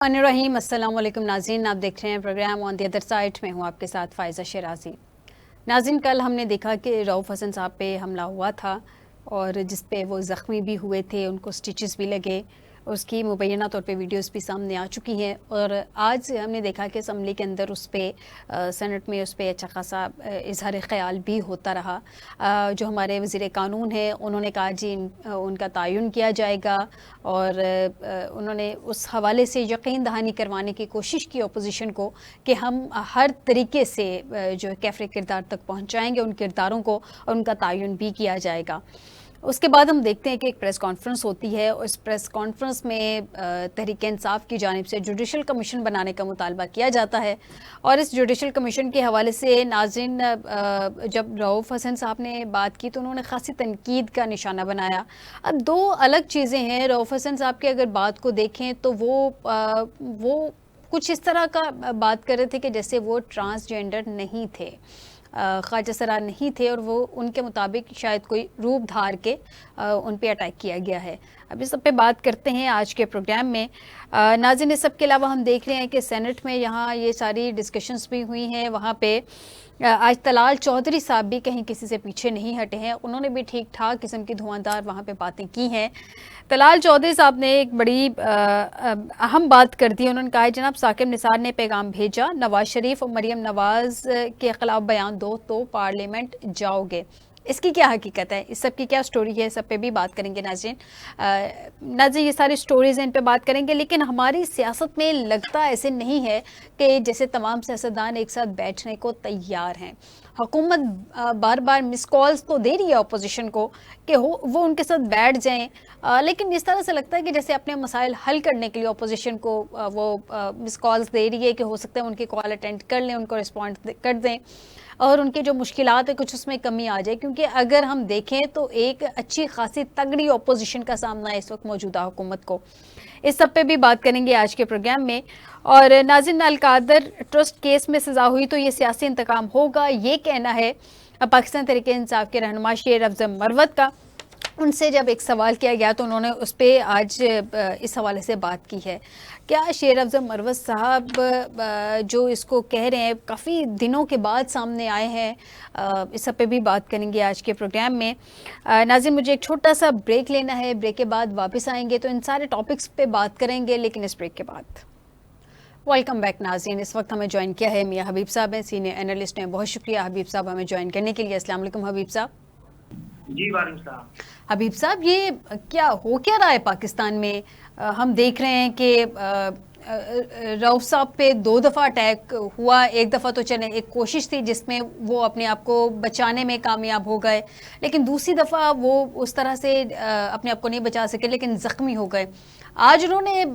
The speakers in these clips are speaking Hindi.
रहीम अस्सलाम वालेकुम नाज़रीन, आप देख रहे हैं program on the other side में हूँ आपके साथ फ़ायज़ा शराजी। नाज़रीन, कल हमने देखा कि रऊफ़ हसन साहब पे हमला हुआ था और जिस पे वो ज़ख्मी भी हुए थे, उनको स्टिचेस भी लगे। उसकी मुबैना तौर पे वीडियोस भी सामने आ चुकी हैं और आज हमने देखा कि असम्बली के अंदर उस पे सेनेट में उस पे अच्छा खासा इज़हार ख़याल भी होता रहा। जो हमारे वज़ीर कानून हैं उन्होंने कहा जी उनका तयन किया जाएगा और उन्होंने उस हवाले से यकीन दहानी करवाने की कोशिश की अपोजिशन को कि हम हर तरीके से जो कैफ़रे किरदार तक पहुँचाएँगे उन किरदारों को और उनका तयन भी किया जाएगा। उसके बाद हम देखते हैं कि एक प्रेस कॉन्फ्रेंस होती है। उस प्रेस कॉन्फ्रेंस में तहरीक इंसाफ की जानिब से जुडिशल कमीशन बनाने का मुतालबा किया जाता है और इस जुडिशल कमीशन के हवाले से नाज़रीन जब रऊफ़ हसन साहब ने बात की तो उन्होंने ख़ासी तनकीद का निशाना बनाया। अब दो अलग चीज़ें हैं। रऊफ़ हसन साहब की अगर बात को देखें तो वो कुछ इस तरह का बात कर रहे थे कि जैसे वो ट्रांसजेंडर नहीं थे, ख्वाजा सरार नहीं थे और वो उनके मुताबिक शायद कोई रूप धार के उन पे अटैक किया गया है। अब इस सब पे बात करते हैं आज के प्रोग्राम में। नाज़रीन, इस सब के अलावा हम देख रहे हैं कि सेनेट में यहाँ ये सारी डिस्कशंस भी हुई हैं। वहाँ पे आज तलाल चौधरी साहब भी कहीं किसी से पीछे नहीं हटे हैं। उन्होंने भी ठीक ठाक किस्म की धुआंधार वहाँ पे बातें की हैं। तलाल चौधरी साहब ने एक बड़ी अहम बात कर दी। उन्होंने कहा जनाब साकिब निसार ने पैगाम भेजा, नवाज शरीफ और मरियम नवाज के खिलाफ बयान दो तो पार्लियामेंट जाओगे। इसकी क्या हकीकत है, इस सब की क्या स्टोरी है, सब पे भी बात करेंगे नाज़रीन। नाज़रीन, ये सारी स्टोरीज़ हैं, इन पे बात करेंगे। लेकिन हमारी सियासत में लगता ऐसे नहीं है कि जैसे तमाम सियासतदान एक साथ बैठने को तैयार हैं। हुकूमत बार बार मिस कॉल्स तो दे रही है अपोजिशन को कि वो उनके साथ बैठ जाएं, लेकिन इस तरह से लगता है कि जैसे अपने मसाइल हल करने के लिए अपोजिशन को वो मिस कॉल्स दे रही है कि हो सकता है उनकी कॉल अटेंड कर लें, उनको रिस्पॉन्ड कर दें और उनकी जो मुश्किलात है कुछ उसमें कमी आ जाए। क्योंकि अगर हम देखें तो एक अच्छी खासी तगड़ी अपोजिशन का सामना है इस वक्त मौजूदा हुकूमत को। इस सब पे भी बात करेंगे आज के प्रोग्राम में। और नाज़रीन, अल-कादर ट्रस्ट केस में सजा हुई तो ये सियासी इंतकाम होगा, ये कहना है पाकिस्तान तहरीक इंसाफ के रहनुमा शेर अफजल मरवत का। उनसे जब एक सवाल किया गया तो उन्होंने उस पर आज इस हवाले से बात की है। क्या शेर अफजल मरवत साहब जो इसको कह रहे हैं काफ़ी दिनों के बाद सामने आए हैं, इस सब पे भी बात करेंगे आज के प्रोग्राम में। नाज़रीन, मुझे एक छोटा सा ब्रेक लेना है, ब्रेक के बाद वापस आएंगे तो इन सारे टॉपिक्स पे बात करेंगे, लेकिन इस ब्रेक के बाद। वेलकम बैक नाज़रीन, इस वक्त हमें ज्वाइन किया है मियाँ हबीब साहब हैं, सीनियर एनालिस्ट हैं। बहुत शुक्रिया हबीब साहब हमें ज्वाइन करने के लिए। अस्सलाम वालेकुम हबीब साहब। जी वालेकुम सलाम। हबीब साहब, ये क्या रहा है पाकिस्तान में? हम देख रहे हैं कि रऊफ साहब पे 2 दफ़ा अटैक हुआ। एक दफ़ा तो चले एक कोशिश थी जिसमें वो अपने आप को बचाने में कामयाब हो गए, लेकिन दूसरी दफ़ा वो उस तरह से अपने आप को नहीं बचा सके लेकिन ज़ख्मी हो गए। आज उन्होंने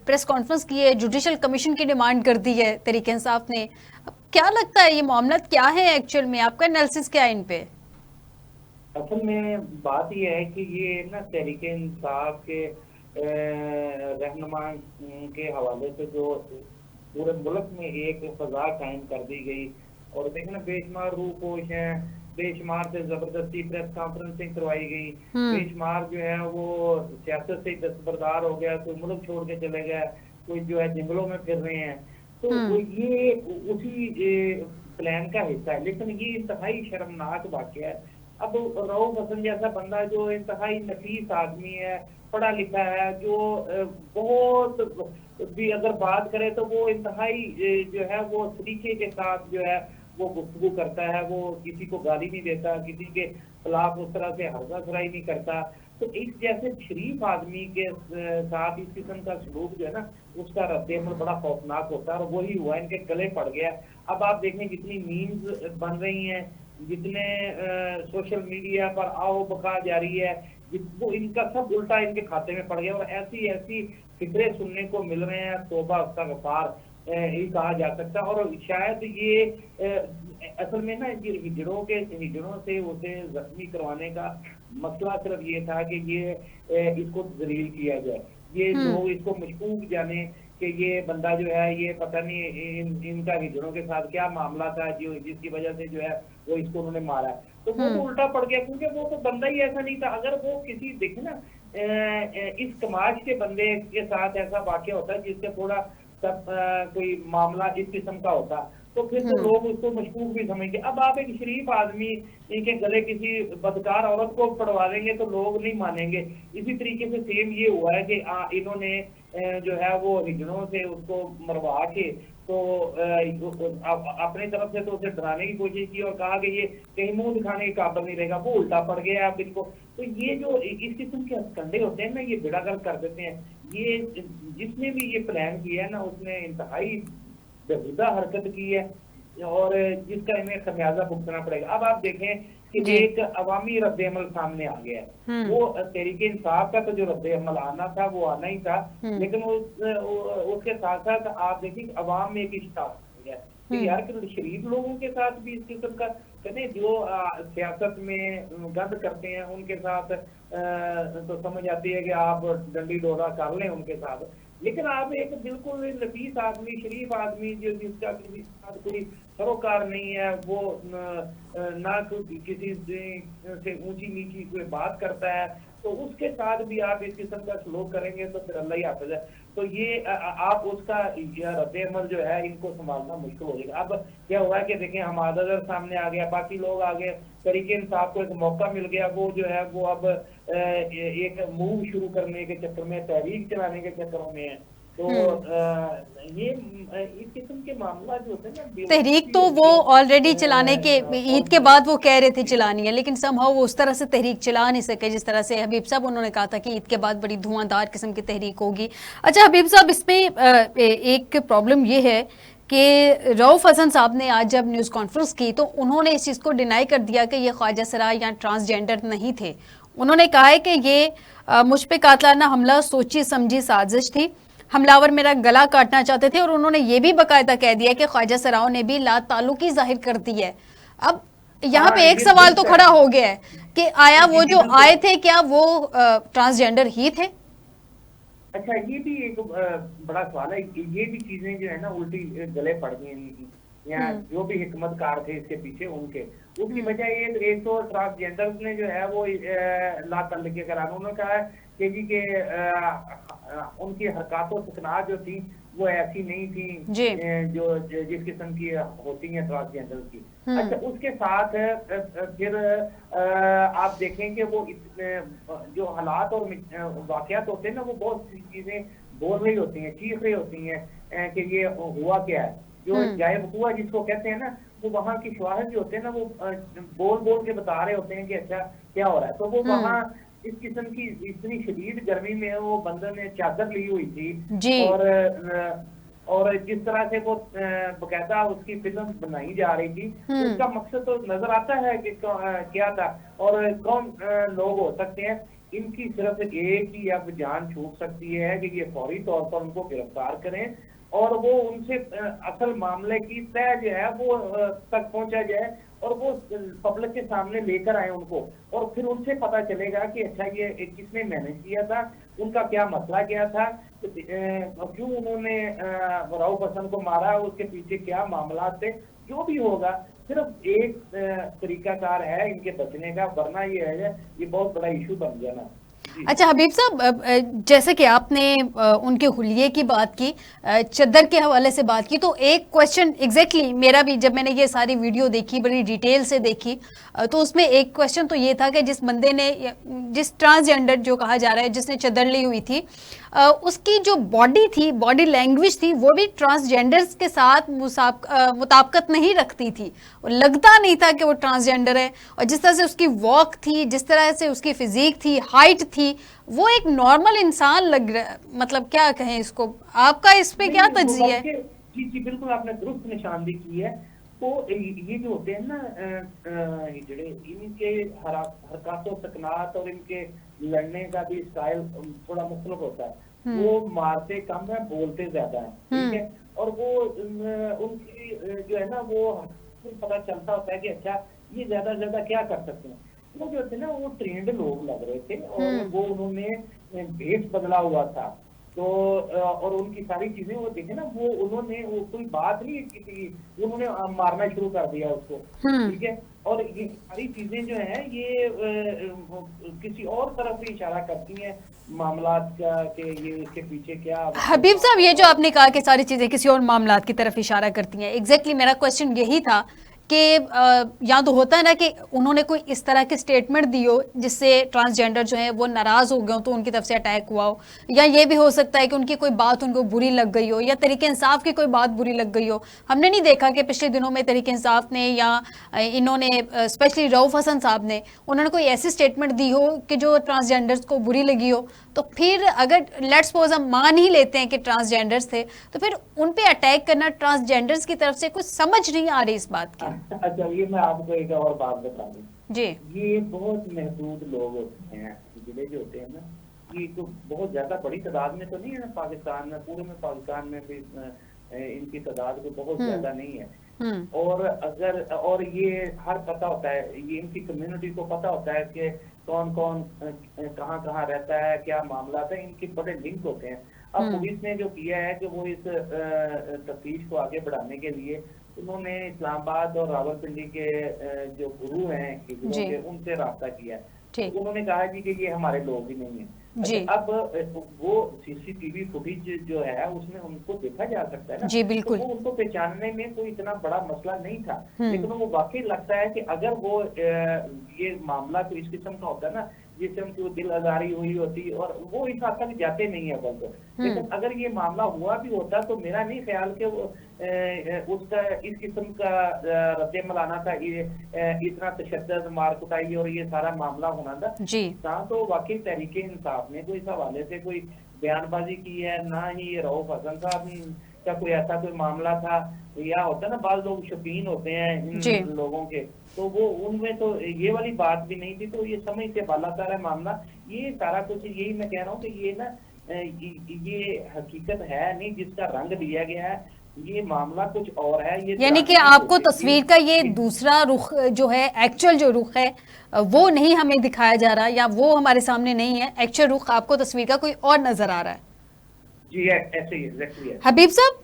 प्रेस कॉन्फ्रेंस की है, जुडिशल कमीशन की डिमांड कर दी है तहरीक इंसाफ ने। अब क्या लगता है ये मामला क्या है एक्चुअल में, आपका एनालिसिस क्या है इन पे? असल में बात यह है कि ये ना तहरीक इंसाफ के रहनुमा के हवाले से जो पूरे मुल्क में एक फजा कायम कर दी गई और देखना बेशुमार रूपोश हैं, बेशुमार से जबरदस्ती प्रेस कॉन्फ्रेंसिंग करवाई गई, बेशुमार जो है वो सियासत से दस्तबरदार हो गया, कोई मुल्क छोड़ के चले गए, कोई जो है जंगलों में फिर रहे हैं। तो ये उसी प्लान का हिस्सा है। लेकिन ये इंतहाई शर्मनाक वाकया है। अब रऊफ हसन जैसा बंदा जो इंतहाई नफीस आदमी है, पढ़ा लिखा है, जो बहुत भी अगर बात करे तो वो इंतहाई जो है वो तरीके के साथ जो है वो गुफ्तगू करता है, वो किसी को गाली नहीं देता, किसी के खिलाफ उस तरह से हर्जा सराई नहीं करता। तो इस जैसे शरीफ आदमी के साथ इस किस्म का सलूक जो है ना उसका रद्देमल बड़ा खौफनाक होता है और वही हुआ, इनके गले पड़ गया। अब आप देखें जितनी मीम्स बन रही हैं, जितने सोशल मीडिया पर आओ बका जारी है, वो इनका सब उल्टा इनके खाते में पड़ गया और ऐसी ऐसी फिक्रे सुनने को मिल रहे हैं, तौबा इस्तग़फ़ार ही कहा जा सकता है। और शायद ये असल में ना ये हिजड़ों से उसे जख्मी करवाने का मसला सिर्फ ये था कि ये इसको जलील किया जाए, ये लोग इसको मशकूक जाने कि ये बंदा जो है ये पता नहीं इनका हिजड़ों के साथ क्या मामला था जो जिसकी वजह से जो है वो इसको उन्होंने मारा। तो वो तो उल्टा पड़ गया, क्योंकि वो तो बंदा ही ऐसा नहीं था। अगर वो किसी देखे ना इस समाज के बंदे के साथ ऐसा वाकया होता है जिससे थोड़ा सब कोई मामला इस किस्म का होता, तो फिर तो लोग उसको मशकूक भी समझेंगे। अब आप एक शरीफ आदमी इनके गले किसी बदकार औरत को पड़वा देंगे तो लोग नहीं मानेंगे। इसी तरीके से सेम ये हुआ है कि इन्होंने जो है वो हिजड़ों से उसको मरवा के तो अपनी तरफ से तो उसे डराने की कोशिश की और कहा कि ये कहीं मुंह दिखाने के काबिल नहीं रहेगा, वो उल्टा पड़ गया आप इनको। तो ये जो इस किस्म के हथकंडे होते हैं ना, ये बेड़ागर्क कर देते हैं। ये जिसने भी ये प्लान किया है ना, उसने इंतहाई बेहुदा हरकत की है और जिसका इन्हें खमियाजा भुगतना पड़ेगा। अब आप देखें कि एक अवामी रद्द-ए-अमल सामने आ गया है। वो तहरीक इंसाफ का तो जो रद्द-ए-अमल आना था वो आना ही था, लेकिन उसके साथ साथ आप देखिए अवाम में एक इश्तार हो गया कि यार शरीफ लोगों के साथ भी इस किस्म का कहने जो सियासत में गंद करते हैं उनके साथ तो समझ आती है कि आप डंडी डोरा कर लें उनके साथ, लेकिन आप एक बिल्कुल नफीस आदमी, शरीफ आदमी जो जिसका किसी के साथ कोई सरोकार नहीं है, वो ना किसी से ऊंची नीची कोई बात करता है, तो उसके साथ भी आप इस किस्म का सलूक करेंगे तो फिर अल्लाह ही हाफ़िज़ है। तो ये आप उसका रद्द-ए-अमल जो है इनको संभालना मुश्किल हो जाएगा। अब क्या हुआ है कि देखें हमारा नजर सामने आ गया, बाकी लोग आ गए, तरीके इंसाफ को एक मौका मिल गया, वो जो है वो अब एक मूव शुरू करने के चक्कर में, तहरीक चलाने के चक्करों में है। तो ये इस किस्म के मामला जो होते हैं ना, तहरीक तो वो ऑलरेडी चलाने के ईद के बाद वो कह रहे थे चलानी है, लेकिन समहाउ वो उस तरह से तहरीक चला नहीं सके जिस तरह से हबीब साहब उन्होंने कहा था कि ईद के बाद बड़ी धुआंधार किस्म की तहरीक होगी। अच्छा हबीब साहब, इसमें एक प्रॉब्लम ये है कि रऊफ हसन साहब ने आज जब न्यूज़ कॉन्फ्रेंस की तो उन्होंने इस चीज़ को डिनाई कर दिया कि ये ख्वाजा सराय या ट्रांसजेंडर नहीं थे। उन्होंने कहा है कि ये मुझ पे कातलाना हमला सोची समझी साजिश थी, हमलावर मेरा गला काटना चाहते थे, और उन्होंने ये भी बाकायदा कह दिया कि ख्वाजा सराओं ने भी ला ताल्लुकी जाहिर कर दी है। अब यहाँ पे एक सवाल तो खड़ा हो गया है कि आया वो जो आए थे क्या वो ट्रांसजेंडर ही थे? अच्छा, ये भी एक बड़ा सवाल है। ये भी चीजें जो है ना उल्टी गले पड़ गई या जो भी हिकमतकार थे इसके पीछे उनके, उसकी वजह एक तो ट्रांसजेंडर ने जो है वो ला ताल्लुकी करार, उन्होंने कहा कि जी के उनकी हरकत और सुकनात जो थी वो ऐसी नहीं थी जो जिस किस्म की होती है ट्रांसजेंडर की। अच्छा, उसके साथ फिर आप देखें कि वो जो हालात और वाकयात होते हैं ना, वो बहुत सी चीजें बोल रही होती हैं, चीख रही होती हैं कि ये हुआ क्या है। जो जायब हुआ जिसको कहते हैं ना, वो वहाँ की शवाहिद जो होते हैं ना, वो बोल बोल के बता रहे होते हैं कि अच्छा क्या हो रहा है। तो वो वहाँ इस किस्म की इतनी शदीद गर्मी में वो बंदर ने चादर ली हुई थी और जिस तरह से वो बकायदा उसकी फिल्म बनाई जा रही थी, उसका मकसद तो नजर आता है कि क्या था और कौन लोग हो सकते हैं। इनकी सिर्फ एक ही अब जान छूट सकती है कि ये फौरी तौर पर उनको गिरफ्तार करें और वो उनसे असल मामले की तय जो है वो तक पहुंचा जाए और वो पब्लिक के सामने लेकर आए उनको, और फिर उनसे पता चलेगा कि अच्छा ये किसने मैनेज किया था, उनका क्या मसला क्या था, क्यों उन्होंने रऊफ हसन को मारा, उसके पीछे क्या मामला थे। जो भी होगा सिर्फ एक तरीकाकार है इनके बचने का, वरना ये है ये बहुत बड़ा इशू बन गया ना। अच्छा हबीब साहब, जैसे कि आपने उनके हुलिये की बात की, चद्दर के हवाले से बात की, तो एक क्वेश्चन एग्जैक्टली मेरा भी जब मैंने ये सारी वीडियो देखी, बड़ी डिटेल से देखी, तो उसमें एक क्वेश्चन तो ये था कि जिस बंदे ने, जिस ट्रांसजेंडर जो कहा जा रहा है जिसने चद्दर ली हुई थी, उसकी जो बॉडी थी, बॉडी लैंग्वेज थी, वो भी ट्रांसजेंडर्स के साथ मुताबकत नहीं रखती थी, लगता नहीं था कि वो ट्रांसजेंडर है। और जिस तरह से उसकी वॉक थी, जिस तरह से उसकी फिजिक थी, हाइट थी, वो एक नॉर्मल इंसान लग रहा, मतलब क्या कहें इसको, आपका इस पे क्या तज्जिया है? जी जी बिल्कुल, आपने दुरुस्त निशानदेही की है। तो ये जो होते हैं ना हिजड़े, इनके हरकत और सकनात और इनके लड़ने का भी स्टाइल थोड़ा मुख्तलिफ होता है। वो मारते कम है, बोलते ज्यादा है, ठीक है। और वो उनकी जो है ना वो पता चलता होता है कि अच्छा ये ज्यादा से ज्यादा क्या कर सकते हैं। वो जो थे ना वो ट्रेंड लोग लग रहे थे और वो उन्होंने भेष बदला हुआ था, तो और उनकी सारी चीजें वो देखे ना, वो उन्होंने वो कोई बात नहीं की थी, उन्होंने मारना शुरू कर दिया उसको, ठीक है। और ये सारी चीजें जो है ये किसी और तरफ ही इशारा करती हैं मामलात का, कि ये इसके पीछे क्या। हबीब साहब, ये जो आपने कहा कि सारी चीजें किसी और मामलात की तरफ इशारा करती हैं, एग्जैक्टली मेरा क्वेश्चन यही था कि या तो होता है ना कि उन्होंने कोई इस तरह की स्टेटमेंट दी हो जिससे ट्रांसजेंडर जो है वो नाराज हो गए हो, तो उनकी तरफ से अटैक हुआ हो, या ये भी हो सकता है कि उनकी कोई बात उनको बुरी लग गई हो, या तरीके इंसाफ की कोई बात बुरी लग गई हो। हमने नहीं देखा कि पिछले दिनों में तरीके इंसाफ ने या इन्होंने स्पेशली रऊफ हसन साहब ने उन्होंने कोई ऐसी स्टेटमेंट दी हो कि जो ट्रांसजेंडर्स को बुरी लगी हो। तो फिर अगर लेट्स सपोज हम मान ही लेते हैं कि ट्रांसजेंडर्स थे, तो फिर उन पे अटैक करना ट्रांसजेंडर्स की तरफ से कुछ समझ नहीं आ रही इस बात की। अच्छा, ये मैं आपको एक और बात बता दूं जी, ये बहुत महदूद लोग होते हैं, जिले जो होते हैं ना, ये तो बहुत ज्यादा बड़ी तादाद में तो नहीं है ना पाकिस्तान में, पूरे में पाकिस्तान में भी इनकी तादाद को बहुत ज्यादा नहीं है। और अगर और ये हर पता होता है, ये इनकी कम्युनिटी को पता होता है कि कौन कौन कहाँ कहाँ रहता है, क्या मामला है, इनके बड़े लिंक होते हैं। अब पुलिस ने जो किया है कि वो इस तफ्तीश को आगे बढ़ाने के लिए उन्होंने इस्लामाबाद और रावलपिंडी के जो गुरु हैं हिजड़ों के, उनसे राब्ता किया है। तो उन्होंने कहा जी कि ये हमारे लोग ही नहीं है। अच्छा, अब वो सीसीटीवी फुटेज जो है उसमें उनको देखा जा सकता है ना, जी बिल्कुल। तो वो उनको पहचानने में कोई इतना बड़ा मसला नहीं था, लेकिन वो वाकई लगता है कि अगर वो ये मामला तो इस किस्म का होता है ना जिससे उनको दिल आजारी हुई होती, और वो इस हद तक जाते नहीं है बल्कि, लेकिन अगर ये मामला हुआ भी होता तो मेरा नहीं ख्याल कि वो उसका इस किस्म का रद्द-ए-अमल आना था, इतना तशद्दुद, मार कुटाई और ये सारा मामला होना था जी। तो वाकई तहरीके इंसाफ ने कोई इस हवाले से कोई बयानबाजी की है, ना ही रऊफ हसन साहब का कोई ऐसा कोई मामला था। या होता है ना बाल लोग शौकीन होते हैं इन लोगों के, तो वो उनमें तो ये वाली बात भी नहीं थी। तो ये समझ से बाला सारा मामला, ये सारा कुछ यही मैं कह रहा हूँ कि ये ना ये हकीकत है नहीं जिसका रंग दिया गया है, ये मामला कुछ और है। ये यानी कि आपको तस्वीर का ये दूसरा रुख जो है, एक्चुअल जो रुख है वो नहीं हमें दिखाया जा रहा, या वो हमारे सामने नहीं है, एक्चुअल रुख आपको तस्वीर का कोई और नजर आ रहा है। जी ऐसे ही है। हबीब साहब,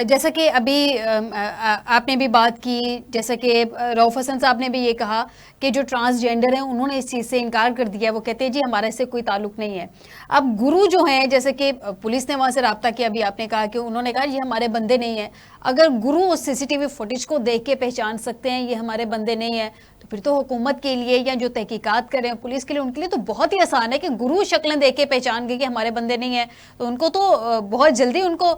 जैसा कि अभी आपने भी बात की, जैसा कि रऊफ हसन साहब ने भी ये कहा कि जो ट्रांसजेंडर हैं उन्होंने इस चीज़ से इनकार कर दिया, वो कहते हैं जी हमारा इससे कोई ताल्लुक नहीं है। अब गुरु जो हैं, जैसे कि पुलिस ने वहाँ से रब्ता किया, अभी आपने कहा कि उन्होंने कहा ये हमारे बंदे नहीं है। अगर गुरु उस सीसीटीवी फुटेज को देख के पहचान सकते हैं ये हमारे बंदे नहीं है, तो फिर तो हुकूमत के लिए या जो तहकीकात कर रहे हैं पुलिस के लिए, उनके लिए तो बहुत ही आसान है कि गुरु शक्लें देख के पहचान गए कि हमारे बंदे नहीं है, तो उनको तो बहुत जल्दी उनको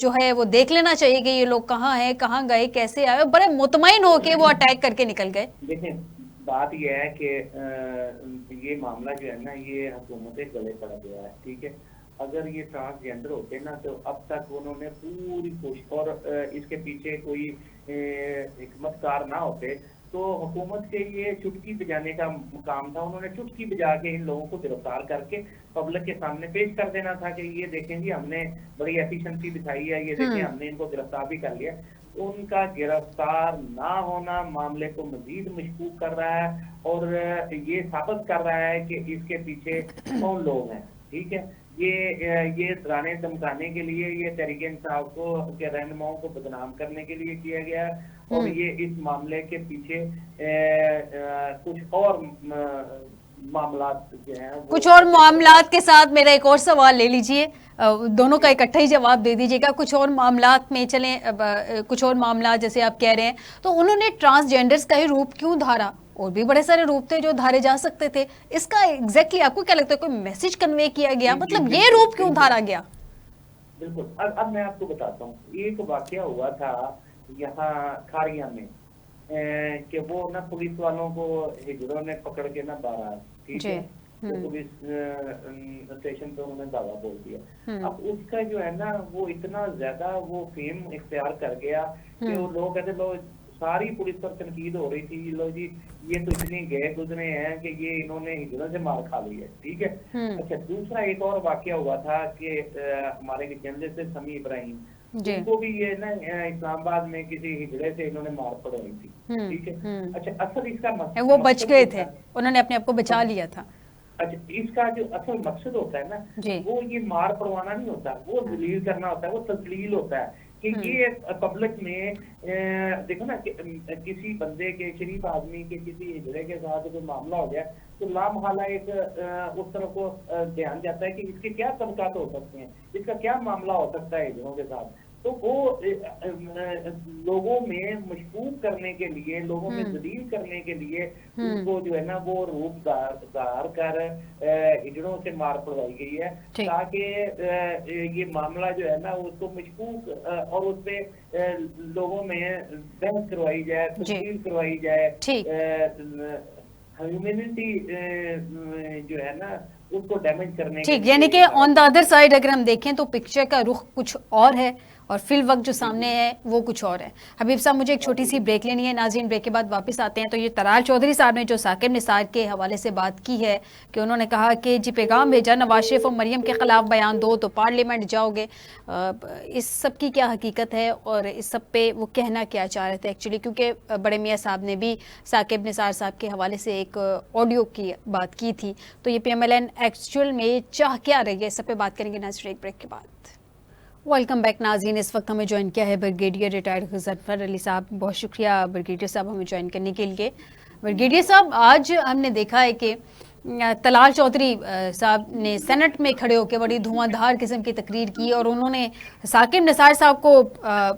जो है वो देख लेना चाहिए कि ये लोग कहाँ हैं, कहाँ गए, कैसे आए, बड़े मुतमईन होके वो अटैक करके निकल गए। देखिए बात यह है कि ये मामला जो है ना ये हुकूमत के गले पड़ गया है, ठीक है। अगर ये ट्रांसजेंडर होते ना तो अब तक उन्होंने पूरी कोशिश, और इसके पीछे कोई हिकमतकार ना होते तो हुकूमत के ये चुटकी बजाने का काम था। उन्होंने चुटकी बजा के इन लोगों को गिरफ्तार करके पब्लिक के सामने पेश कर देना था कि ये देखें जी हमने बड़ी एफिशिएंसी दिखाई है, ये देखें हमने इनको गिरफ्तार भी कर लिया। उनका गिरफ्तार ना होना मामले को मजीद मशकूक कर रहा है और ये साबित कर रहा है कि इसके पीछे कौन लोग हैं, ठीक है। ये डराने धमकाने के लिए, ये तहरीके इंसाफ को के रहनुमाओं को बदनाम करने के लिए किया गया है, और ये इस मामले के पीछे कुछ और मामलात जो हैं, कुछ और मामलात के साथ मेरा एक और सवाल ले लीजिए, दोनों का इकट्ठा ही जवाब दे दीजिएगा। कुछ और मामलात में चलें, कुछ और मामलात जैसे आप कह रहे हैं, तो उन्होंने ट्रांसजेंडर्स का ही रूप क्यों धारा? और भी बड़े सारे रूप थे जो धारे जा सकते थे। इसका एग्जैक्टली आपको क्या लगता है, कोई मैसेज कन्वे किया गया, मतलब ये रूप क्यों धारा गया? बिल्कुल, अब मैं आपको बताता हूँ। एक वाकया हुआ था यहाँ खारिया में कि वो ना पुलिस वालों को हिजड़ों ने पकड़ के ना बारा, ठीक है, तो पुलिस स्टेशन पे उन्होंने दावा बोल दिया। अब उसका जो है ना वो इतना ज्यादा वो फेम इख्तियार कर गया कि वो लोग कहते लोग, सारी पुलिस पर तनकीद हो रही थी, लो जी ये तो इतने गए गुजरे हैं कि ये इन्होंने हिजड़ों से मार खा ली है, ठीक है। अच्छा, दूसरा एक और वाकया हुआ था कि हमारे जर्नलिस्ट से समी इब्राहिम, उनको भी ये ना इस्लामाबाद में किसी हिजड़े से इन्होंने मार पड़वाई थी, ठीक है। अच्छा, असल इसका वो बच गए थे, उन्होंने अपने आप को बचा लिया था। अच्छा, इसका जो असल मकसद होता है ना, जी। वो ये मार पड़वाना नहीं होता, वो जलील करना होता है, वो तस्लील होता है कि ये पब्लिक में देखो ना कि किसी बंदे के, शरीफ आदमी के किसी हिजड़े के साथ कोई मामला हो गया तो लामहला एक उस तरफ को ध्यान जाता है कि इसके क्या तबकात हो सकते हैं, इसका क्या मामला हो सकता है हिजड़ों के साथ। तो वो लोगों में मशकूक करने के लिए, लोगों में जलील करने के लिए उनको जो है ना वो रूप धार कर हिजड़ों से मार पड़वाई गई है, ताकि ये मामला जो है ना उसको मशकूक और उस पे लोगों में बहस करवाई जाए, तस्लील करवाई जाए, ह्यूमैनिटी जो है ना उसको डैमेज करने के ठीक। यानी कि ऑन द अदर साइड अगर हम देखें तो पिक्चर का रुख कुछ और है और फिल वक्त जो सामने है वो कुछ और है। हबीब साहब, मुझे एक छोटी सी ब्रेक लेनी है। नाज़रीन, ब्रेक के बाद वापस आते हैं। तो ये तलाल चौधरी साहब ने जो साकिब निसार के हवाले से बात की है कि उन्होंने कहा कि जी पैगाम भेजा नवाज शरीफ और मरियम के खिलाफ बयान दो तो पार्लियामेंट जाओगे, इस सब की क्या हकीकत है और इस सब पे वो कहना क्या चाह रहे थे एक्चुअली, क्योंकि बड़े मियाँ साहब ने भी साकिब निसार साहब के हवाले से एक ऑडियो की बात की थी। तो ये PMLN एक्चुअल में चाह क्या रही है, इस सब पे बात करेंगे नाज़रीन ब्रेक के बाद। वेलकम बैक नाज़रीन, इस वक्त हमें ज्वाइन किया है ब्रिगेडियर रिटायर्ड ज़फ़र अली साहब। बहुत शुक्रिया ब्रिगेडियर साहब हमें ज्वाइन करने के लिए। ब्रिगेडियर साहब, आज हमने देखा है कि तलाल चौधरी साहब ने सेनेट में खड़े होकर बड़ी धुआंधार किस्म की तकरीर की और उन्होंने साकिब निसार साहब को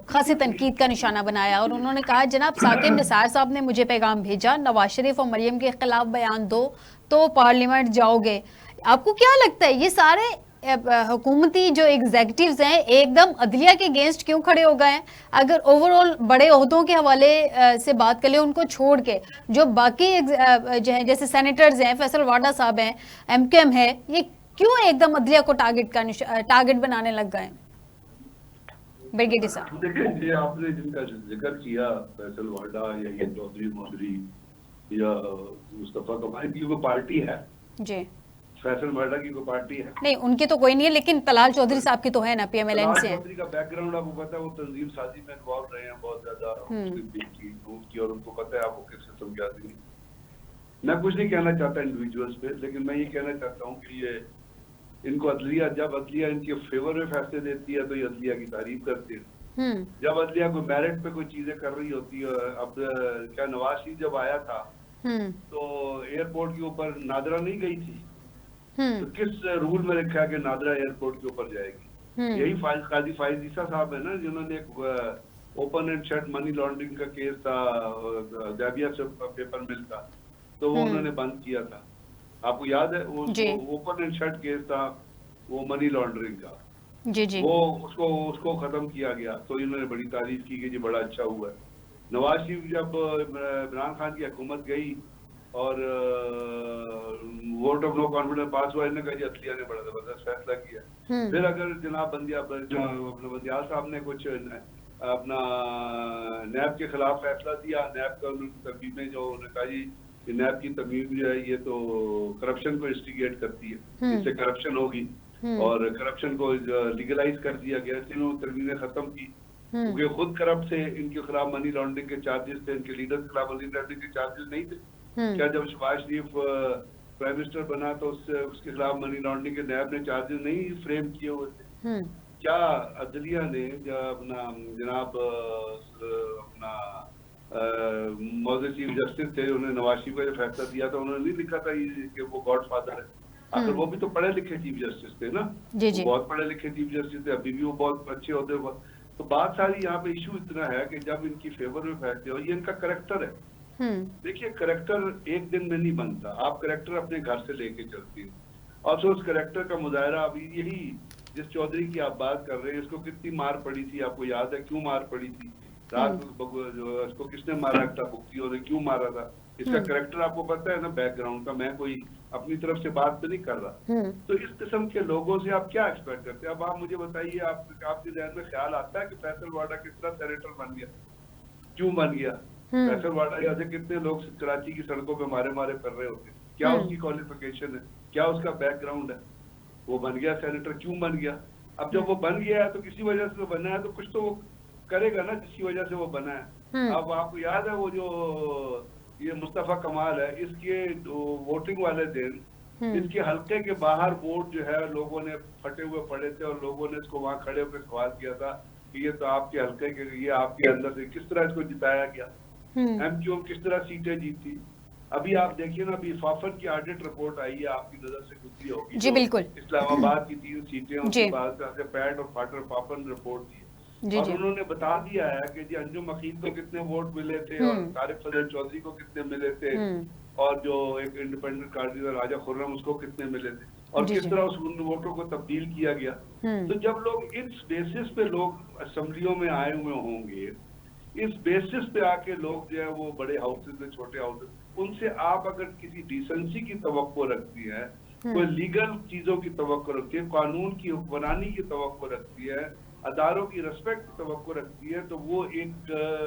खासी तनकीद का निशाना बनाया और उन्होंने कहा जनाब साकिब निसार साहब ने मुझे पैगाम भेजा नवाज शरीफ और मरियम के खिलाफ बयान दो तो पार्लियामेंट जाओगे। आपको क्या लगता है ये सारे हुकूमती जो एग्जीक्यूटिव्स हैं एकदम अदलिया के अगेंस्ट क्यों खड़े हो गए हैं? अगर ओवरऑल बड़े ओहदों के हवाले से बात कर ले उनको छोड़ के, जो बाकी जो है जैसे सेनेटर्स हैं, फैसल वाडा साहब हैं, MKM है, ये क्यों एकदम अदलिया को टारगेट बनाने लग गए? ब्रिगेडियर साहब देखिए, ये आपने जिनका जिक्र किया फैसल वाडा या ये चौधरी मौधरी या मुस्तफा कमाल की वो पार्टी है जी, फैसल वाडा की कोई पार्टी है नहीं, उनकी तो कोई नहीं है, लेकिन तलाल चौधरी साहब की तो है ना, PMLN से है। चौधरी का बैकग्राउंड आपको पता है, वो तंजीम साजी में इन्वॉल्व रहे हैं बहुत ज्यादा की और उनको पता है आपको किससे समझाती है। मैं कुछ नहीं कहना चाहता इंडिविजुअल्स पे, लेकिन मैं ये कहना चाहता हूँ कि ये इनको अदलिया, जब अदलिया इनके फेवर में फैसले देती है तो ये अदलिया की तारीफ करते हैं। जब अदलिया कोई मेरिट पे कोई चीजें कर रही होती है, अब क्या नवाज शरीफ जब आया था तो एयरपोर्ट के ऊपर नादरा नहीं गई थी, तो किस रूल में रखा है कि नादरा एयरपोर्ट के ऊपर जाएगी? यही काजी फाइज ईसा साहब है ना, जिन्होंने एक open and shut money laundering का केस था जाबिया से पेपर मिल का, तो वो उन्होंने बंद किया था, आपको याद है? वो ओपन एंड शट केस था वो मनी लॉन्ड्रिंग का, जी। वो उसको खत्म किया गया, तो इन्होंने बड़ी तारीफ की कि ये बड़ा अच्छा हुआ है। नवाज शरीफ जब इमरान खान की हुकूमत गई और वोट ऑफ नो कॉन्फिडेंस पास हुआ, इन्होंने कहा अदलिया ने बड़ा जबरदस्त फैसला किया। फिर अगर जनाब बंदियाल साहब ने कुछ अपना नैब के खिलाफ फैसला दिया, नैब का तरमीम में जो उन्होंने कहा जी नैब की तरमीम जो है ये तो करप्शन को इंस्टिगेट करती है, इससे करप्शन होगी और करप्शन को लीगलाइज कर दिया गया, तीनों तरमीमें खत्म की क्योंकि खुद करप्ट थे, इनके खिलाफ मनी लॉन्ड्रिंग के चार्जेस थे, इनके लीडर के खिलाफ मनी लॉन्ड्रिंग के चार्जेस नहीं थे। क्या जब शहबाज शरीफ प्राइम मिनिस्टर बना तो उसके खिलाफ मनी लॉन्ड्रिंग के नैब ने चार्जेस नहीं फ्रेम किए हुए थे? क्या अदलिया ने जब अपना जनाब अपना मौजूद चीफ जस्टिस थे, उन्होंने नवाज शरीफ का जो फैसला दिया था, उन्होंने नहीं लिखा था कि वो गॉड फादर है? आखिर वो भी तो पढ़े लिखे चीफ जस्टिस थे ना, जी। बहुत पढ़े लिखे चीफ जस्टिस थे, अभी भी वो बहुत अच्छे होते हैं। तो बात सारी यहाँ पे इशू इतना है कि जब इनकी फेवर में फैसले हो, ये इनका करेक्टर है। देखिए, करेक्टर एक दिन में नहीं बनता, आप करेक्टर अपने घर से लेके चलती हैं और तो उस करेक्टर का मुजाहरा अभी यही जिस चौधरी की आप बात कर रहे हैं, इसको कितनी मार पड़ी थी आपको याद है? क्यों मार पड़ी थी? रात को इसको किसने मारा था? भुगती और क्यों मारा था? इसका करेक्टर आपको पता है ना, बैकग्राउंड का। मैं कोई अपनी तरफ से बात तो नहीं कर रहा। तो इस किस्म के लोगों से आप क्या एक्सपेक्ट करते हैं? अब आप मुझे बताइए, आपके ध्यान में ख्याल आता है कि फैसल वाडा किस तरह सेनेटर बन गया? क्यों बन गया? फैसल वाडा ऐसे कितने लोग कराची की सड़कों पे मारे कर रहे होते? क्या उसकी क्वालिफिकेशन है? क्या उसका बैकग्राउंड है? वो बन गया सेनेटर, क्यों बन गया? अब जब वो बन गया है तो किसी वजह से वो बना है, तो कुछ तो वो करेगा ना जिसकी वजह से वो बना है। अब आपको याद है वो जो ये मुस्तफा कमाल है, इसके वोटिंग वाले दिन इसके हल्के के बाहर वोट जो है लोगों ने फटे हुए पड़े थे और लोगों ने इसको वहां खड़े होकर सवाल किया था कि ये तो आपके हल्के के, ये आपके अंदर से किस तरह इसको जिताया गया, एमक्यूएम किस तरह सीटें जीती। अभी आप देखिए ना, अभी फाफर की ऑडिट रिपोर्ट आई है, आपकी नजर से गुजरी होगी जी बिल्कुल। इस्लामाबाद की 3 सीटें, उसके बाद पैट और फाफर ने रिपोर्ट दी और उन्होंने बता दिया है कि जी अंजुम अकील को कितने वोट मिले थे और तारिक फजल चौधरी को कितने मिले थे और जो एक इंडिपेंडेंट कार्डी था राजा खुर्रम उसको कितने मिले थे और किस तरह उस वोटों को तब्दील किया गया। तो जब लोग इस बेसिस पे लोग असेंबलियों में आए हुए होंगे, इस बेसिस पे आके लोग जो है वो बड़े हाउसेज में, छोटे हाउसेज, उनसे आप अगर किसी डिसेंसी की तवक्को रखती है, कोई लीगल चीजों की तवक्को रखती है, कानून की हुक्मरानी की तवक्को रखती है, अदारों की रिस्पेक्ट की तवक्को रखती है, तो वो एक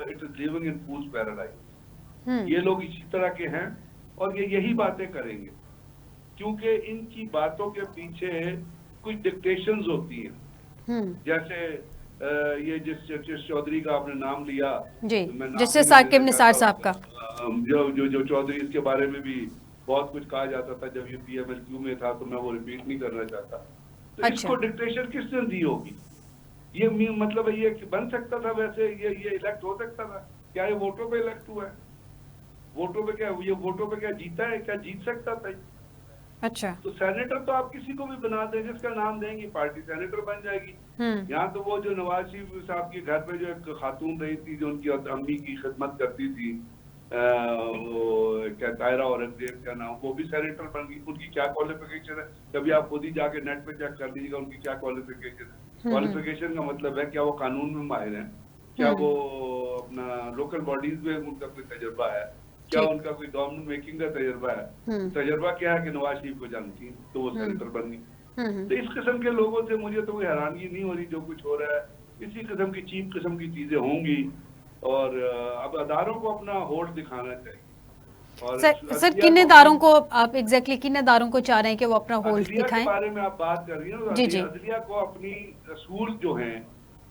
it is living in fools paradise. ये लोग इसी तरह के हैं और ये यही बातें करेंगे क्योंकि इनकी बातों के पीछे कुछ डिक्टेशंस होती हैं। जैसे ये जिस चौधरी का आपने नाम लिया जी, जैसे साकिब निसार साहब का, जो चौधरी, इसके बारे में भी बहुत कुछ कहा जाता था जब ये PMLQ में था, तो मैं वो रिपीट नहीं करना चाहता। तो इसको डिक्टेशन किसने दी होगी? ये मतलब ये बन सकता था, वैसे ये इलेक्ट हो सकता था क्या? ये वोटों पे इलेक्ट हुआ है? वोटों पे क्या ये वोटों पे क्या जीता है? क्या जीत सकता था? अच्छा, तो सेनेटर तो आप किसी को भी बना दें, जिसका नाम देंगी पार्टी सेनेटर बन जाएगी। यहाँ तो वो जो नवाज शरीफ साहब के घर पे जो एक खातून रही थी, जो उनकी अम्मी की खिदमत करती थी, क्या तायरा औरंगजेब का नाम, वो भी सेनेटर बन गई। उनकी क्या क्वालिफिकेशन है? कभी आप खुद ही जाके नेट पे चेक कर लीजिएगा उनकी क्या क्वालिफिकेशन है। क्वालिफिकेशन का मतलब है क्या वो कानून में माहिर है, क्या वो अपना लोकल बॉडीज में उनका कोई तजुर्बा है, क्या उनका कोई गवर्नमेंट मेकिंग का तजुर्बा है। तजुर्बा क्या है कि नवाज शरीफ को जानती, तो वो सेनेटर बन गई। तो इस किस्म के लोगों से मुझे तो कोई हैरानगी नहीं हो रही जो कुछ हो रहा है। इसी किस्म की चीप किस्म की चीजें होंगी और अब अदारों को अपना होड़ दिखाना चाहिए। और सर किन अदारों को आप एग्जैक्टली किन अदारों को चाह रहे हैं कि वो अपना होल्ड दिखाएं? के बारे में आप बात कर रही हैं। अदलिया को अपनी असूल जो हैं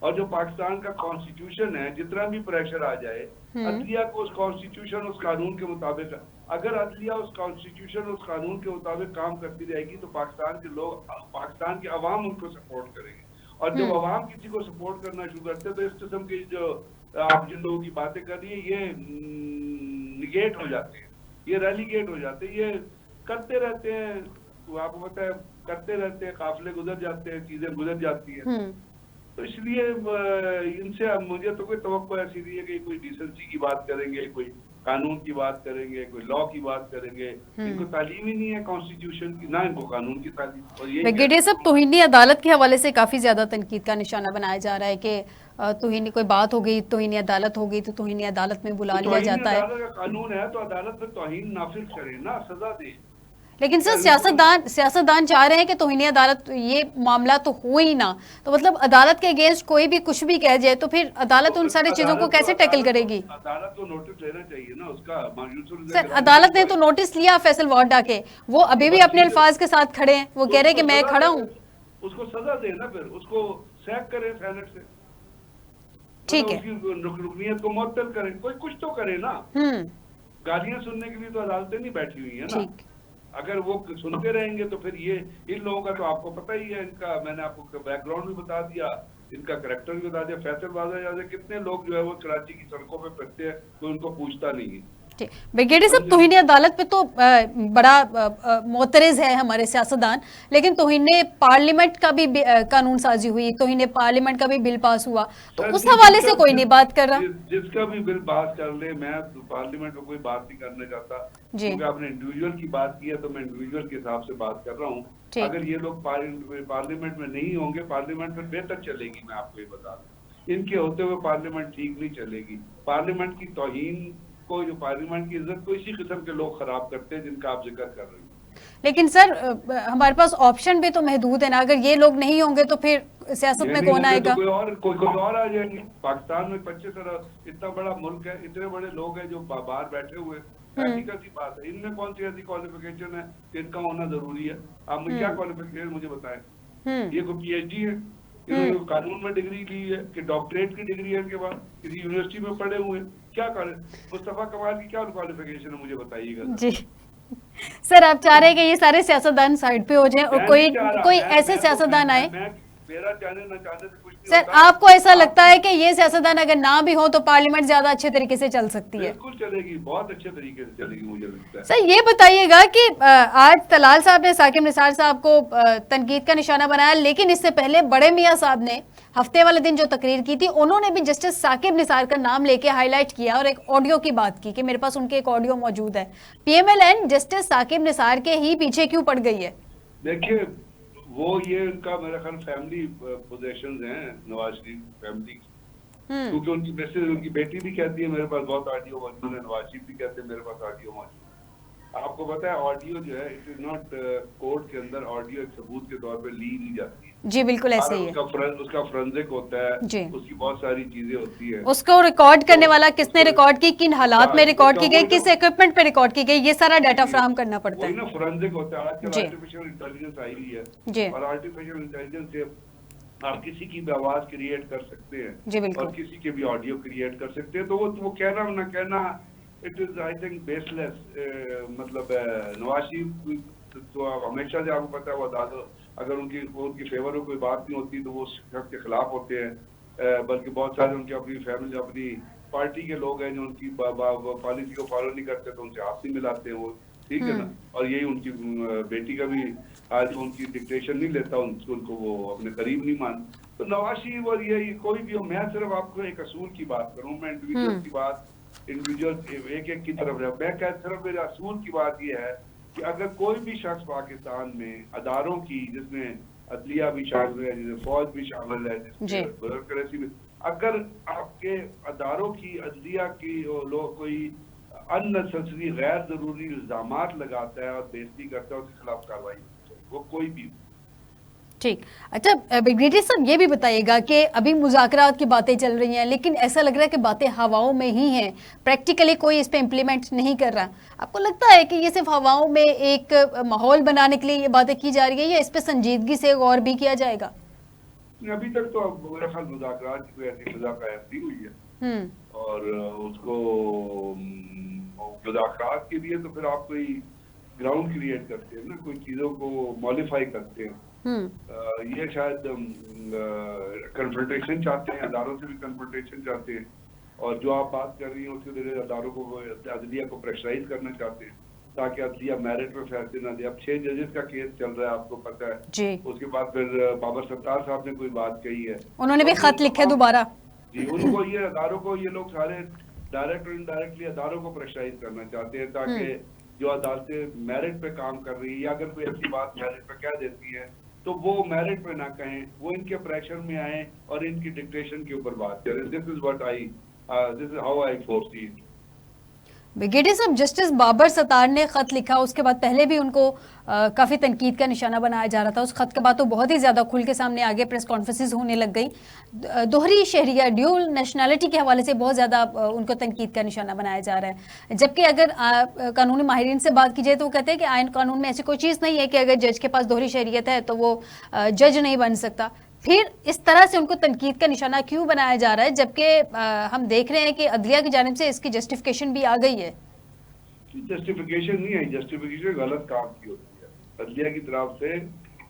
और जो पाकिस्तान का कॉन्स्टिट्यूशन है, जितना भी प्रेशर आ जाए, अदलिया को उस कॉन्स्टिट्यूशन, उस कानून के मुताबिक, अगर अदलिया उस कॉन्स्टिट्यूशन, उस कानून के मुताबिक काम करती रहेगी तो पाकिस्तान के लोग, पाकिस्तान के अवाम उनको सपोर्ट करेंगे। और जब अवाम किसी को सपोर्ट करना शुरू करते हैं तो इस किस्म की जो आप जिन लोगों की बातें कर रही है, ये निगेट हो जाते हैं, ये रेलीगेट हो जाते हैं, ये करते रहते हैं। तो आपको पता है करते रहते हैं, काफिले गुजर जाते हैं, चीजें गुजर जाती हैं। तो इसलिए इनसे मुझे तो कोई तवक्को ऐसी नहीं है कि कोई डिसेंसी की बात करेंगे, कोई कानून की बात करेंगे, कोई लॉ की बात करेंगे। इनको तालीम ही नहीं है कॉन्स्टिट्यूशन की, ना इनको कानून की तालीम। और ये ब्रिगेडियर साहब, तौहीनी अदालत के हवाले से काफी ज्यादा तनकीद का निशाना बनाया जा रहा है कि तौहीनी कोई बात हो गई, तौहीनी अदालत हो गई तो तौहीनी अदालत में बुला लिया जाता है। कानून है तो अदालत में तौहीन नाफिज करे ना, सजा दे। लेकिन सर सियासतदान चाह रहे हैं कि तौहीनी अदालत, ये मामला तो हो ही ना, तो मतलब अदालत के अगेंस्ट कोई भी कुछ भी कह जाए तो फिर अदालत उन सारी चीजों को कैसे टैकल करेगी? अदालत को नोटिस लेना चाहिए ना उसका। सर अदालत ने तो नोटिस लिया फैसल वार्डा के, वो अभी भी अपने अल्फाज के साथ खड़े हैं, वो कह रहे हैं कि मैं खड़ा हूँ। उसको सजा देना, फिर उसको सैक करे सेनेट से, ठीक है, रुकनीयत को मुअत्तल करे, कोई कुछ तो करे ना। गालियां सुनने के लिए तो अदालतें नहीं बैठी हुई है ना। अगर वो सुनते रहेंगे तो फिर ये इन लोगों का तो आपको पता ही है, इनका मैंने आपको बैकग्राउंड भी बता दिया, इनका करैक्टर भी बता दिया। फैसल वादा कितने लोग जो है वो कराची की सड़कों पे फिरते हैं, कोई उनको पूछता नहीं है। ब्रिगेडियर साहब, तौहीनी अदालत पे तो बड़ा मोतरज़ है हमारे सियासतदान, लेकिन तौहीनी पार्लियामेंट का भी कानून साजी हुई, तौहीनी पार्लियामेंट का भी बिल पास हुआ, तो उस हवाले से कोई नहीं बात कर रहा। जिसका भी बिल पास कर ले, मैं पार्लियामेंट में कोई बात नहीं करना चाहता, क्योंकि आपने इंडिविजुअल की बात की है तो मैं इंडिविजुअल के हिसाब से बात कर रहा हूँ। अगर ये लोग पार्लियामेंट में नहीं होंगे, पार्लियामेंट में बेहतर चलेगी, मैं आपको ये बता दूं। इनके होते हुए पार्लियामेंट ठीक नहीं चलेगी। पार्लियामेंट की तौहीन को, जो पार्लियामेंट की इज्जत को इसी किस्म के लोग खराब करते हैं जिनका आप जिक्र कर रहे हैं। लेकिन सर हमारे पास ऑप्शन भी तो महदूद है ना, अगर ये लोग नहीं होंगे तो फिर सियासत में कौन आएगा? तो कोई और आ जाएंगे। पाकिस्तान में 25 इतना बड़ा मुल्क है, इतने बड़े लोग हैं जो बाहर बैठे हुए, ऐसी कैसी बात है? इनमें कौन सी ऐसी क्वालिफिकेशन है कि इनका होना जरूरी है? आप मुझे क्या क्वालिफिकेशन मुझे बताएं। ये कोई PhD है, इन्होंने कानून में डिग्री ली है कि डॉक्टरेट की डिग्री है इनके पास, किसी यूनिवर्सिटी में पढ़े हुए हैं, क्या करें? मुस्तफा कमाल की क्या क्वालिफिकेशन है मुझे बताइएगा। सर आप चाह रहे हैं कि ये सारे सियासतदान साइड पे हो जाएं और कोई ऐसे सियासतदान आए? मेरा चाहने ना चाहने से कुछ नहीं सर होता। आपको ऐसा लगता है कि ये सियासतदान अगर ना भी हो तो पार्लियामेंट ज्यादा अच्छे तरीके से चल सकती है? बिल्कुल चलेगी, बहुत अच्छे तरीके से चलेगी मुझे लगता है। सर ये बताइएगा कि आज तलाल साहब ने साकिब निसार साहब को तनकीद का निशाना बनाया, लेकिन इससे पहले बड़े मियां साहब ने हफ्ते वाले दिन जो तकरीर की थी उन्होंने भी जस्टिस साकिब निसार का नाम लेके हाईलाइट किया और एक ऑडियो की बात की कि मेरे पास उनके एक ऑडियो मौजूद है। पीएमएलएन जस्टिस साकिब निसार के ही पीछे क्यों पड़ गई है? देखिए वो ये उनका मेरा ख्याल फैमिली पोजेशंस हैं नवाज शरीफ फैमिली, क्योंकि उनकी मैसेज उनकी बेटी भी कहती है मेरे पास बहुत ऑडियो मौजूद है, नवाज शरीफ भी कहते हैं मेरे पास ऑडियो मौजूद है। आपको पता है ऑडियो जो है इट इज नॉट कोर्ट के अंदर ऑडियो एक सबूत के तौर पे ली नहीं जाती है। जी बिल्कुल ऐसे ही है। उसका फोरेंसिक होता है, उसकी बहुत सारी चीजें होती है। उसको रिकॉर्ड करने वाला किसने रिकॉर्ड की, किन हालात में रिकॉर्ड की गई, किस इक्विपमेंट पे रिकॉर्ड की गई, ये सारा डाटा फ्राहम करना पड़ता है। ना फोरेंसिक होता है। आजकल आर्टिफिशियल इंटेलिजेंस आई हुई है और आर्टिफिशियल इंटेलिजेंस से आप किसी की भी आवाज क्रिएट कर सकते हैं और किसी के भी ऑडियो क्रिएट कर सकते हैं। तो वो कहना ना कहना it is I think baseless. मतलब नवाज शरीफ तो हमेशा से आपको पता है वो अदालत अगर उनकी फेवर में कोई बात नहीं होती तो वो शख्स के खिलाफ होते हैं, बल्कि बहुत सारे उनके अपनी फैमिली अपनी पार्टी के लोग हैं जो उनकी पॉलिसी को फॉलो नहीं करते तो उनसे हाथ नहीं मिलाते हैं वो, ठीक है ना। और यही उनकी बेटी का भी आज उनकी डिक्टेशन नहीं लेता, उनको वो अपने करीब नहीं मान। तो नवाज शरीफ और ये कोई भी हो, मैं सिर्फ आपको एक असूल की बात करूं, मैं इंडिविजुअल की बात इंडिविजुअल एक की तरफ रहा। मैं क्या सिर्फ मेरे असूल की बात ये है कि अगर कोई भी शख्स पाकिस्तान में अदारों की, जिसमें अदलिया भी शामिल है, जिसमें फौज भी शामिल है, जिसमें ब्यूरोक्रेसी भी, अगर आपके अदारों की अदलिया की लोग कोई अननेसेसरी गैर जरूरी इल्जामात लगाता है और बेइज्जती करता है उसके खिलाफ कार्रवाई चाहिए, वो कोई भी। ठीक, अच्छा ब्रिगेडियर साहब ये भी बताइएगा कि अभी मुज़ाकरात की बातें चल रही हैं लेकिन ऐसा लग रहा है कि बातें हवाओं में ही हैं, प्रैक्टिकली कोई इस पे इम्प्लीमेंट नहीं कर रहा। आपको लगता है कि ये सिर्फ हवाओं में एक माहौल बनाने के लिए ये बातें की जा रही है या इस पे संजीदगी से गौर भी किया जाएगा? अभी तक तो मेरा ख्याल मुज़ाकरात की कोई ऐसी फिजा कायम नहीं हुई है और उसको मुज़ाकरात के लिए तो फिर आप कोई ग्राउंड क्रिएट करते हैं ना, कोई चीजों को मॉडिफाई करते हैं। ये शायद कन्फ्रंटेशन चाहते हैं, अदारों से भी कन्फ्रंटेशन चाहते हैं और जो आप बात कर रही हैं उसके जरिए अदारों को अदलिया को प्रेशराइज करना चाहते हैं ताकि अदलिया मेरिट में फैसले ना दे। अब 6 जजेस का केस चल रहा है, आपको पता है जी। उसके बाद फिर बाबर सत्तार साहब ने कोई बात कही है, उन्होंने भी खत लिखे दोबारा जी। उनको ये अदारों को ये लोग सारे डायरेक्ट और इनडायरेक्टली अदारों को प्रेशराइज करना चाहते हैं ताकि जो अदालतें मेरिट पे काम कर रही है या अगर कोई ऐसी बात मेरिट पे कह देती है तो वो मेरिट पे ना कहें, वो इनके प्रेशर में आए और इनकी डिक्टेशन के ऊपर बात करें। This is how I foresee it. Brigadier साहब, जस्टिस बाबर सत्तार ने खत लिखा, उसके बाद पहले भी उनको काफी तनकीद का निशाना बनाया जा रहा था। उस खत के बाद तो बहुत ही ज्यादा खुल के सामने आगे प्रेस कॉन्फ्रेंसेस होने लग गई। दोहरी शहरिया ड्यूल नेशनैलिटी के हवाले से बहुत ज्यादा उनको तनकीद का निशाना बनाया जा रहा है, जबकि अगर कानूनी माहिरीन से बात की जाए तो वो कहते हैं कि आयन कानून में ऐसी कोई चीज़ नहीं है कि अगर जज के पास दोहरी शहरियत है तो वो जज नहीं बन सकता। फिर इस तरह से उनको तनकीद का निशाना क्यों बनाया जा रहा है, जबकि हम देख रहे हैं कि अदलिया की जानिब से इसकी जस्टिफिकेशन भी आ गई है? जस्टिफिकेशन नहीं है, जस्टिफिकेशन गलत काम की होती है। अदलिया की तरफ से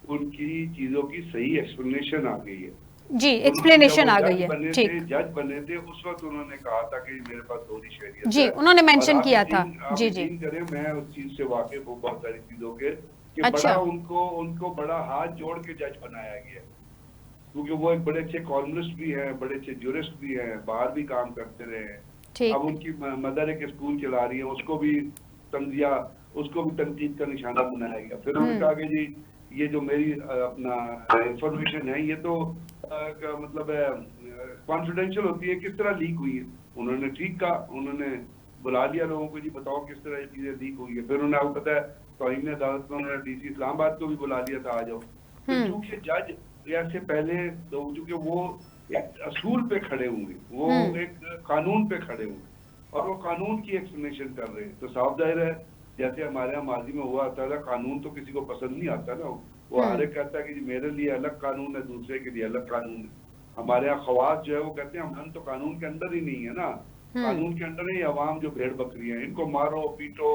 उनकी चीजों की सही एक्सप्लेनेशन आ गई है जी, एक्सप्लेनेशन आ गई है। ठीक, जज बने थे उस वक्त उन्होंने कहा था कि मेरे पास दोहरी शहरियत जी, उन्होंने मेंशन किया था जी जी। करें मैं उस चीज से वाकिफ हूँ बहुत सारी चीजों के कि अच्छा। बड़ा उनको बड़ा हाथ जोड़ के जज बनाया गया क्योंकि वो एक बड़े अच्छे कॉलमिस्ट भी हैं, बड़े अच्छे ज्यूरिस्ट भी हैं, बाहर भी काम करते रहे हैं। अब उनकी मदर एक स्कूल चला रही है, उसको भी तंजिया, उसको भी तनकीद का निशाना बनाया गया। फिर उन्होंने कहा कि जी ये जो मेरी अपना इंफॉर्मेशन है ये तो मतलब कॉन्फिडेंशियल होती है, किस तरह लीक हुई है। उन्होंने ठीक कहा, उन्होंने बुला लिया लोगों को, जी बताओ किस तरह ये चीजें लीक हुई है। फिर उन्हें आपको पता है तौहीन अदालत में उन्होंने डीसी इस्लामाबाद को भी बुला लिया था, आ जाओ। क्योंकि जज से पहले चूंकि वो एक असूल पे खड़े हुए, वो एक कानून पे खड़े हुए और वो कानून की एक्सप्लेनेशन कर रहे हैं, तो साफ जाहिर है जैसे हमारे यहाँ माजी में हुआ आता था, कानून तो किसी को पसंद नहीं आता ना। वो हर एक कहता है कि मेरे लिए अलग कानून है, दूसरे के लिए अलग कानून है। हमारे यहाँ खवास जो है वो कहते हैं हम तो कानून के अंदर ही नहीं है ना, कानून के अंदर ही अवाम जो भेड़ बकरी है, इनको मारो पीटो,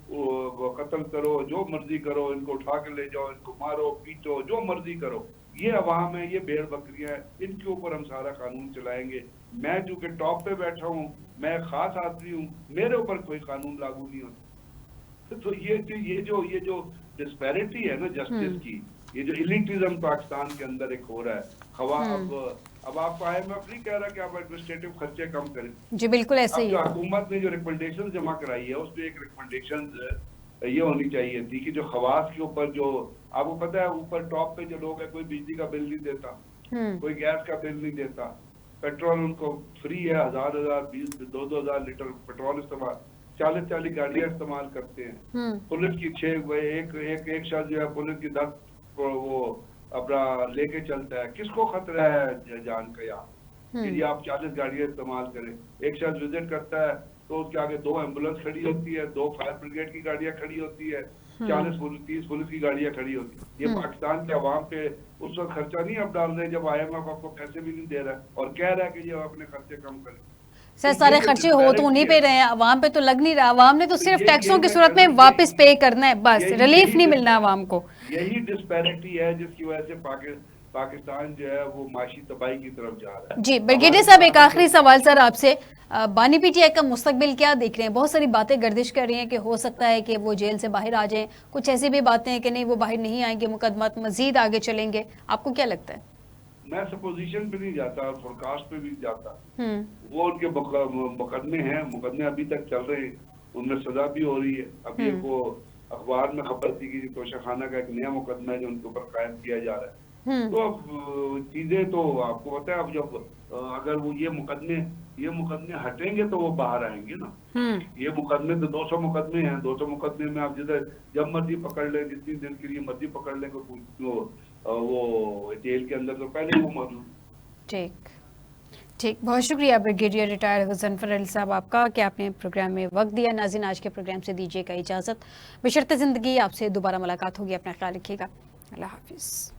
वो कत्ल करो, जो मर्जी करो, इनको उठा के ले जाओ, इनको मारो पीटो, जो मर्जी करो। ये अवाम है, ये भेड़ बकरियां हैं, इनके ऊपर हम सारा कानून चलाएंगे। मैं चूंकि टॉप पे बैठा हूँ, मैं खास आदमी हूँ, मेरे ऊपर कोई कानून लागू नहीं होता। तो ये जो डिस्पैरिटी है ना जस्टिस की, ये जो इलिटिज्म पाकिस्तान के अंदर एक हो रहा है। अब आपको IMF नहीं कह रहा कि आप एडमिनिस्ट्रेटिव खर्चे कम करें। जी बिल्कुल ऐसे ही। हुकूमत ने जो रिकमेंडेशन जमा कराई है, उसमें एक रिकमेंडेशन ये होनी चाहिए थी कि जो खवास के ऊपर, जो आपको पता है ऊपर टॉप पे जो लोग है, कोई बिजली का बिल नहीं देता, कोई गैस का बिल नहीं देता, पेट्रोल उनको फ्री है, 1000 2000 लीटर पेट्रोल इस्तेमाल, 40 गाड़ियां इस्तेमाल करते हैं। पुलिस की 6 एक शख्स जो है पुलिस की 10 वो अपना लेके चलता है। किसको खतरा है जान का यहाँ कि आप 40 गाड़ियां इस्तेमाल करें? एक शख्स विजिट करता है तो उसके आगे 2 एम्बुलेंस खड़ी होती है, 2 फायर ब्रिगेड की गाड़ियां खड़ी होती है, 40-30 पुलिस की गाड़ियां खड़ी होती है। ये पाकिस्तान के अवाम पे उस वक्त खर्चा नहीं आप डाल रहे जब IMF आपको पैसे भी नहीं दे रहा है और कह रहा है कि ये अपने खर्चे कम करें। सर सारे खर्चे हो तो उन्हीं पे रहे हैं, अवाम पे तो लग नहीं रहा। अवाम ने तो सिर्फ टैक्सों की सूरत में वापस पे करना है, बस रिलीफ नहीं मिलना अवाम को। यही डिस्पैरिटी है जिसकी वजह से पाकिस्तान जो है वो माशी तबाही की तरफ जा रहा है। जी ब्रिगेडियर साहब, एक आखिरी सवाल सर आपसे, बानी PTI का मुस्तकबिल क्या देख रहे हैं? बहुत सारी बातें गर्दिश कर रही हैं कि हो सकता है कि वो जेल से बाहर आ जाएं, कुछ ऐसी भी बातें हैं कि नहीं वो बाहर नहीं आएंगे, मुकदमा मजीद आगे चलेंगे, आपको क्या लगता है? मैं सपोजिशन पे नहीं जाता, फोरकास्ट पे भी जाता। वो उनके मुकदमे हैं, मुकदमे अभी तक चल रहे हैं, उनमें सजा भी हो रही है। अभी वो अखबार में खबर थी कि तोशाखाना का एक नया मुकदमा है जो उनके ऊपर कायम किया जा रहा है। तो अब चीजें तो आपको पता है, अब जब अगर वो ये मुकदमे हटेंगे तो वो बाहर आएंगे ना। ये मुकदमे तो 200 मुकदमे हैं, 200 मुकदमे में आप जिधर जब मर्जी पकड़ लें, जितनी देर के लिए मर्जी पकड़ लें, वो जेल के अंदर तो पहले वो मौजूद। ठीक, बहुत शुक्रिया ब्रिगेडियर रिटायर्ड हुसैन फरल साहब आपका कि आपने प्रोग्राम में वक्त दिया। नाज़रीन, आज के प्रोग्राम से दीजिएगा इजाज़त, बशर्ते ज़िंदगी आपसे दोबारा मुलाकात होगी। अपना ख्याल रखिएगा, अल्लाह हाफिज़।